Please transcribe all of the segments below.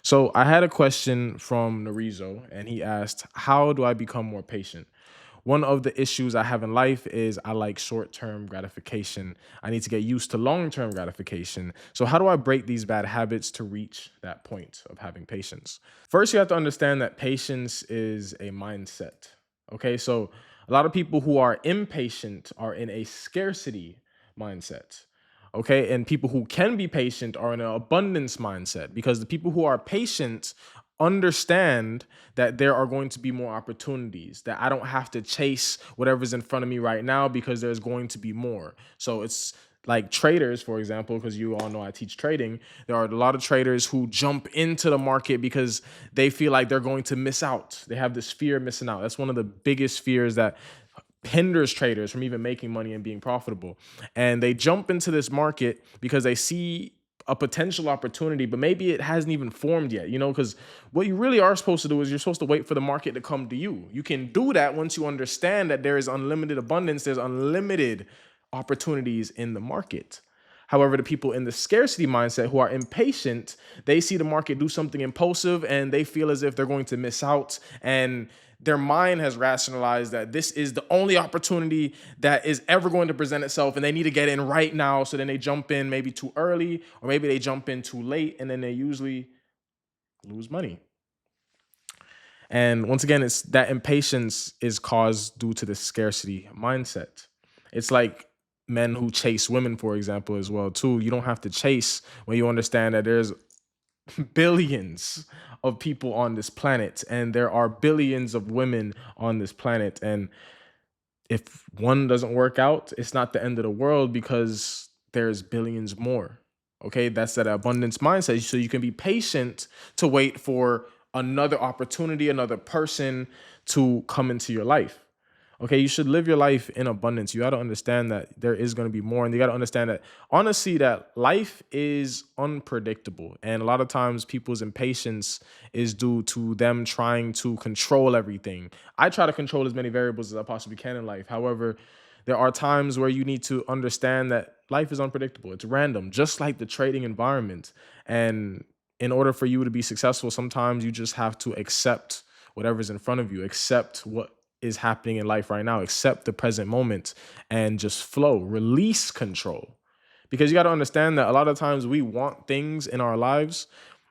So I had a question from Narizo, and he asked, "How do I become more patient?" One of the issues I have in life is I like short-term gratification. I need to get used to long-term gratification. So how do I break these bad habits to reach that point of having patience? First, you have to understand that patience is a mindset. Okay, so a lot of people who are impatient are in a scarcity mindset. Okay, and people who can be patient are in an abundance mindset because the people who are patient understand that there are going to be more opportunities, that I don't have to chase whatever's in front of me right now because there's going to be more. So it's like traders, for example, because you all know I teach trading. There are a lot of traders who jump into the market because they feel like they're going to miss out. They have this fear of missing out. That's one of the biggest fears that hinders traders from even making money and being profitable. And they jump into this market because they see a potential opportunity, but maybe it hasn't even formed yet, because what you really are supposed to do is you're supposed to wait for the market to come to you. You can do that once you understand that there is unlimited abundance, there's unlimited opportunities in the market. However, the people in the scarcity mindset who are impatient, they see the market do something impulsive and they feel as if they're going to miss out. And their mind has rationalized that this is the only opportunity that is ever going to present itself and they need to get in right now. So then they jump in maybe too early or maybe they jump in too late and then they usually lose money. And once again, it's that impatience is caused due to the scarcity mindset. It's like men who chase women, for example, as well, too. You don't have to chase when you understand that there's billions of people on this planet and there are billions of women on this planet. And if one doesn't work out, it's not the end of the world because there's billions more. Okay, that's that abundance mindset. So you can be patient to wait for another opportunity, another person to come into your life. Okay, you should live your life in abundance. You got to understand that there is going to be more, and you got to understand that honestly, that life is unpredictable, and a lot of times people's impatience is due to them trying to control everything. I try to control as many variables as I possibly can in life. However, there are times where you need to understand that life is unpredictable. It's random, just like the trading environment. And in order for you to be successful, sometimes you just have to accept whatever's in front of you, accept what is happening in life right now, accept the present moment and just flow, release control. Because you got to understand that a lot of times we want things in our lives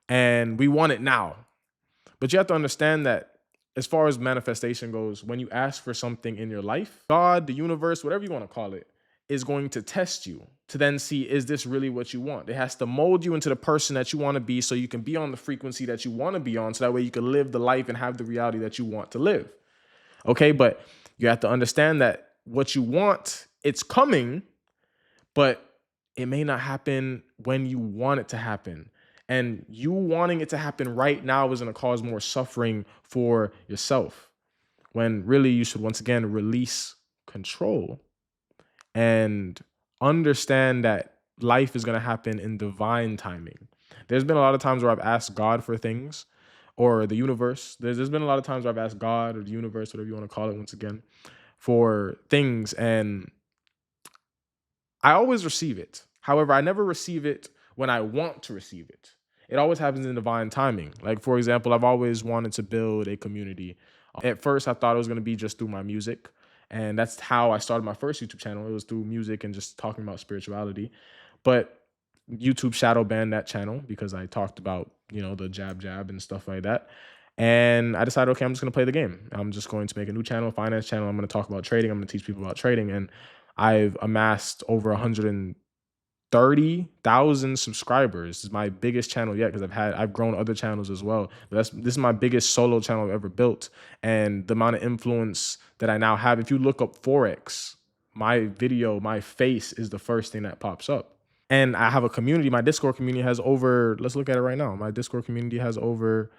and we want it now. But you have to understand that as far as manifestation goes, when you ask for something in your life, God, the universe, whatever you want to call it, is going to test you to then see, is this really what you want? It has to mold you into the person that you want to be so you can be on the frequency that you want to be on. So that way you can live the life and have the reality that you want to live. Okay. But you have to understand that what you want, it's coming, but it may not happen when you want it to happen. And you wanting it to happen right now is going to cause more suffering for yourself when really you should once again release control and understand that life is going to happen in divine timing. There's been a lot of times where I've asked God for things or the universe. There's been a lot of times where I've asked God or the universe, whatever you want to call it, once again, for things. And I always receive it. However, I never receive it when I want to receive it. It always happens in divine timing. Like, for example, I've always wanted to build a community. At first, I thought it was going to be just through my music. And that's how I started my first YouTube channel. It was through music and just talking about spirituality. But YouTube shadow banned that channel because I talked about, the jab and stuff like that. And I decided, okay, I'm just going to play the game. I'm just going to make a new channel, finance channel. I'm going to talk about trading. I'm going to teach people about trading. And I've amassed over 130,000 subscribers. This is my biggest channel yet because I've grown other channels as well. But this is my biggest solo channel I've ever built. And the amount of influence that I now have, if you look up Forex, my face is the first thing that pops up. And I have a community. My Discord community has over, let's look at it right now. My Discord community has over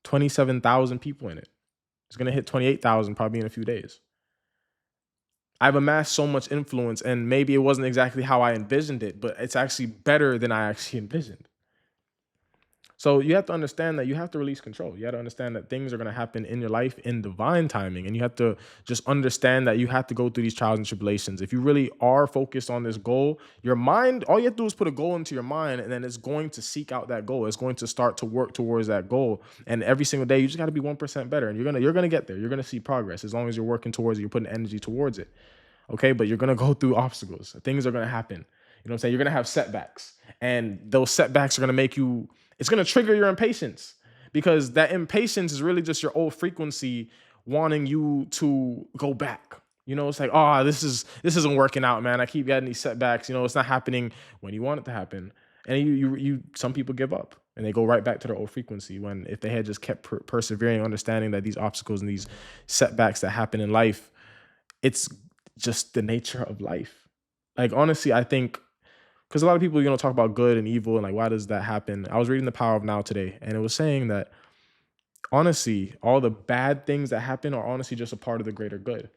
27,000 people in it. It's going to hit 28,000 probably in a few days. I've amassed so much influence, and maybe it wasn't exactly how I envisioned it, but it's actually better than I actually envisioned. So you have to understand that you have to release control. You have to understand that things are going to happen in your life in divine timing. And you have to just understand that you have to go through these trials and tribulations. If you really are focused on this goal, your mind, all you have to do is put a goal into your mind, and then it's going to seek out that goal. It's going to start to work towards that goal. And every single day, you just got to be 1% better. And you're gonna get there. You're gonna see progress as long as you're working towards it, you're putting energy towards it. Okay, but you're gonna go through obstacles. Things are gonna happen. You know what I'm saying? You're gonna have setbacks, and those setbacks are gonna make you. It's gonna trigger your impatience, because that impatience is really just your old frequency wanting you to go back. You know, it's like, oh, this isn't working out, man. I keep getting these setbacks. You know, it's not happening when you want it to happen, and you some people give up and they go right back to their old frequency. When if they had just kept persevering, understanding that these obstacles and these setbacks that happen in life, it's just the nature of life. Like, honestly, I think, because a lot of people, talk about good and evil and like, why does that happen? I was reading The Power of Now today, and it was saying that honestly, all the bad things that happen are honestly just a part of the greater good.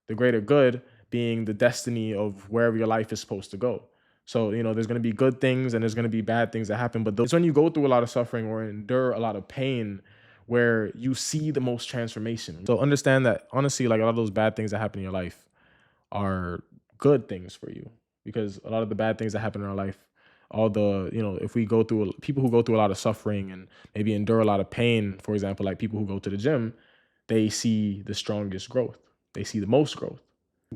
The greater good being the destiny of wherever your life is supposed to go. So, there's going to be good things and there's going to be bad things that happen. But it's when you go through a lot of suffering or endure a lot of pain where you see the most transformation. So understand that honestly, like, a lot of those bad things that happen in your life are good things for you, because a lot of the bad things that happen in our life, all the, if we go through, people who go through a lot of suffering and maybe endure a lot of pain, for example, like people who go to the gym, they see the strongest growth. They see the most growth.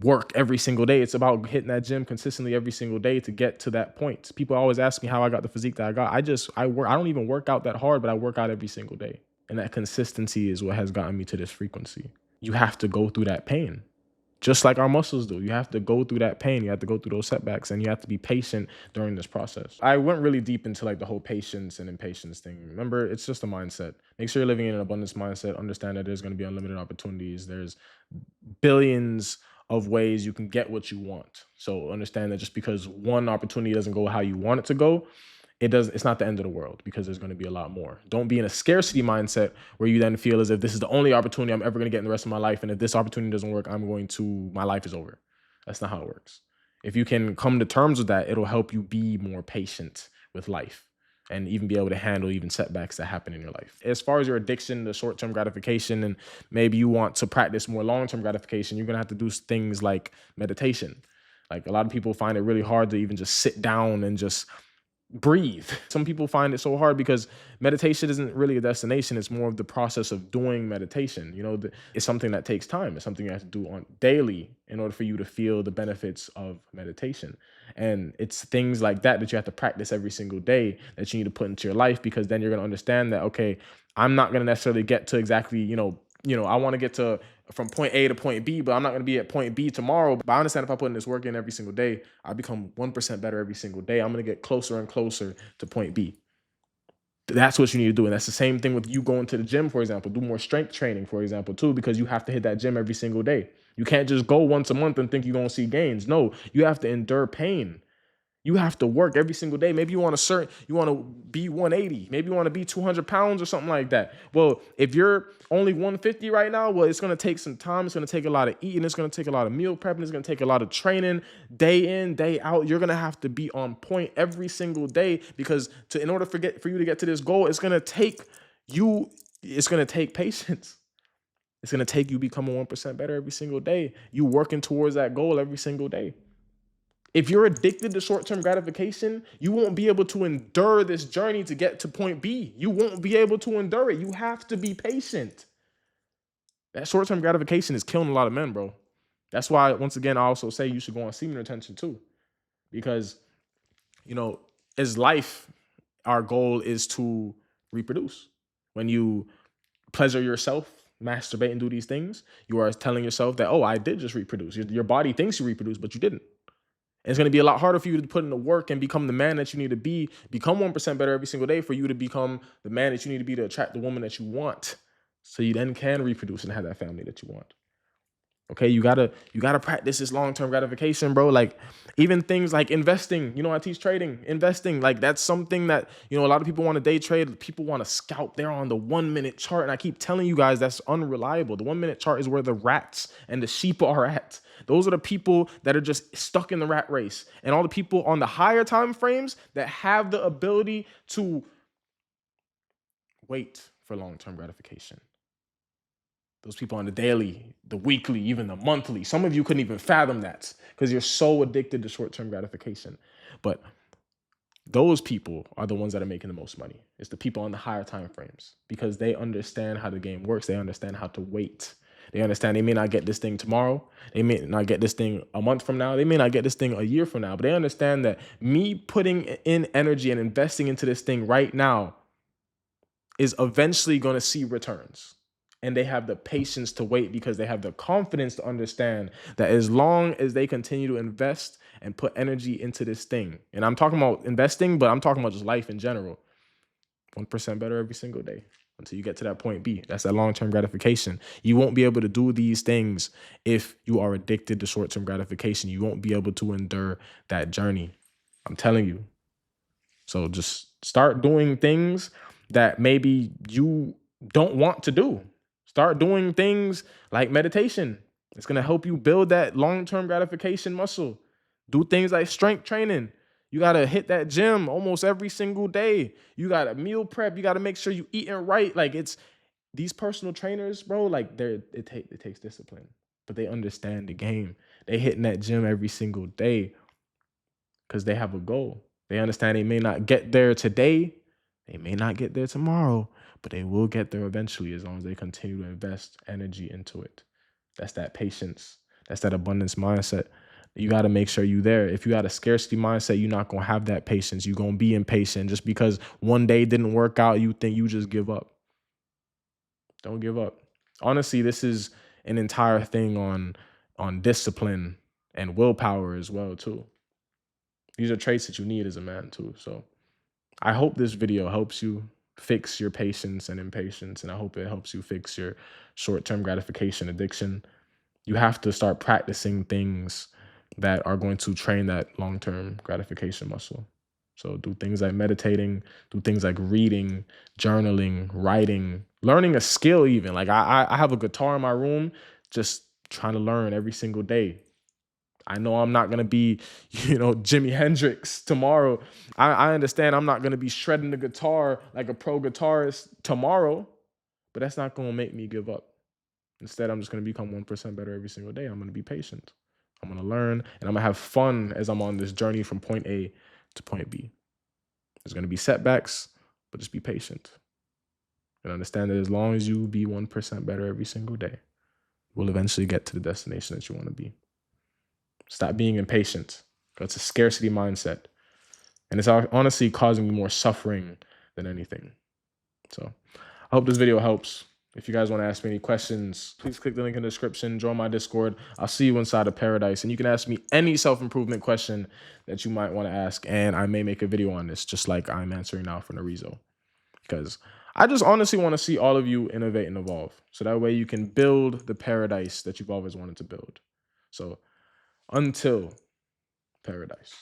Work every single day. It's about hitting that gym consistently every single day to get to that point. People always ask me how I got the physique that I got. I work. I don't even work out that hard, but I work out every single day. And that consistency is what has gotten me to this frequency. You have to go through that pain, just like our muscles do. You have to go through that pain. You have to go through those setbacks, and you have to be patient during this process. I went really deep into like the whole patience and impatience thing. Remember, it's just a mindset. Make sure you're living in an abundance mindset. Understand that there's going to be unlimited opportunities. There's billions of ways you can get what you want. So understand that just because one opportunity doesn't go how you want it to go, it's not the end of the world, because there's going to be a lot more. Don't be in a scarcity mindset where you then feel as if this is the only opportunity I'm ever going to get in the rest of my life, and if this opportunity doesn't work, my life is over. That's not how it works. If you can come to terms with that, it'll help you be more patient with life and even be able to handle even setbacks that happen in your life. As far as your addiction to short-term gratification, and maybe you want to practice more long-term gratification, you're going to have to do things like meditation. Like, a lot of people find it really hard to even just sit down and just breathe. Some people find it so hard because meditation isn't really a destination. It's more of the process of doing meditation. It's something that takes time. It's something you have to do on daily in order for you to feel the benefits of meditation. And it's things like that you have to practice every single day that you need to put into your life, because then you're going to understand that, okay, I'm not going to necessarily get to exactly, I want to get to from point A to point B, but I'm not going to be at point B tomorrow. But I understand if I put in this work in every single day, I become 1% better every single day. I'm going to get closer and closer to point B. That's what you need to do. And that's the same thing with you going to the gym, for example. Do more strength training, for example, too, because you have to hit that gym every single day. You can't just go once a month and think you're going to see gains. No, you have to endure pain. You have to work every single day. Maybe you want to be 180. Maybe you want to be 200 pounds or something like that. Well, if you're only 150 right now, well, it's going to take some time. It's going to take a lot of eating. It's going to take a lot of meal prepping. It's going to take a lot of training day in, day out. You're going to have to be on point every single day, because in order for you to get to this goal, it's going to take patience. It's going to take you becoming 1% better every single day. You working towards that goal every single day. If you're addicted to short-term gratification, you won't be able to endure this journey to get to point B. You won't be able to endure it. You have to be patient. That short-term gratification is killing a lot of men, bro. That's why, once again, I also say you should go on semen retention too. Because, as life, our goal is to reproduce. When you pleasure yourself, masturbate and do these things, you are telling yourself that, oh, I did just reproduce. Your body thinks you reproduced, but you didn't. And it's going to be a lot harder for you to put in the work and become the man that you need to become 1% better every single day, for you to become the man that you need to be to attract the woman that you want, so you then can reproduce and have that family that you want. Okay, you gotta practice this long-term gratification, bro. Like, even things like investing. I teach trading, investing. Like, that's something that, a lot of people want to day trade. People want to scalp. They're on the 1-minute chart. And I keep telling you guys, that's unreliable. The 1-minute chart is where the rats and the sheep are at. Those are the people that are just stuck in the rat race. And all the people on the higher time frames that have the ability to wait for long-term gratification. Those people on the daily, the weekly, even the monthly. Some of you couldn't even fathom that because you're so addicted to short-term gratification. But those people are the ones that are making the most money. It's the people on the higher time frames because they understand how the game works. They understand how to wait. They understand they may not get this thing tomorrow. They may not get this thing a month from now. They may not get this thing a year from now. But they understand that me putting in energy and investing into this thing right now is eventually going to see returns. And they have the patience to wait because they have the confidence to understand that as long as they continue to invest and put energy into this thing, and I'm talking about investing, but I'm talking about just life in general, 1% better every single day until you get to that point B. That's that long-term gratification. You won't be able to do these things if you are addicted to short-term gratification. You won't be able to endure that journey. I'm telling you. So just start doing things that maybe you don't want to do. Start doing things like meditation. It's going to help you build that long-term gratification muscle. Do things like strength training. You got to hit that gym almost every single day. You got to meal prep. You got to make sure you eating right. Like it's these personal trainers, bro, like it takes discipline, but they understand the game. They hitting that gym every single day because they have a goal. They understand they may not get there today. They may not get there tomorrow, but they will get there eventually as long as they continue to invest energy into it. That's that patience. That's that abundance mindset. You got to make sure you're there. If you got a scarcity mindset, you're not going to have that patience. You're going to be impatient. Just because one day didn't work out, you think you just give up. Don't give up. Honestly, this is an entire thing on discipline and willpower as well, too. These are traits that you need as a man, too. So I hope this video helps you fix your patience and impatience, and I hope it helps you fix your short-term gratification addiction. You have to start practicing things that are going to train that long-term gratification muscle. So do things like meditating, do things like reading, journaling, writing, learning a skill even. Like I have a guitar in my room, just trying to learn every single day. I know I'm not going to be, Jimi Hendrix tomorrow. I understand I'm not going to be shredding the guitar like a pro guitarist tomorrow, but that's not going to make me give up. Instead, I'm just going to become 1% better every single day. I'm going to be patient. I'm going to learn, and I'm going to have fun as I'm on this journey from point A to point B. There's going to be setbacks, but just be patient. And understand that as long as you be 1% better every single day, we'll eventually get to the destination that you want to be. Stop being impatient. It's a scarcity mindset. And it's honestly causing me more suffering than anything. So I hope this video helps. If you guys want to ask me any questions, please click the link in the description, join my Discord. I'll see you inside of paradise. And you can ask me any self-improvement question that you might want to ask. And I may make a video on this, just like I'm answering now for Narizo. Because I just honestly want to see all of you innovate and evolve. So that way you can build the paradise that you've always wanted to build. So until paradise.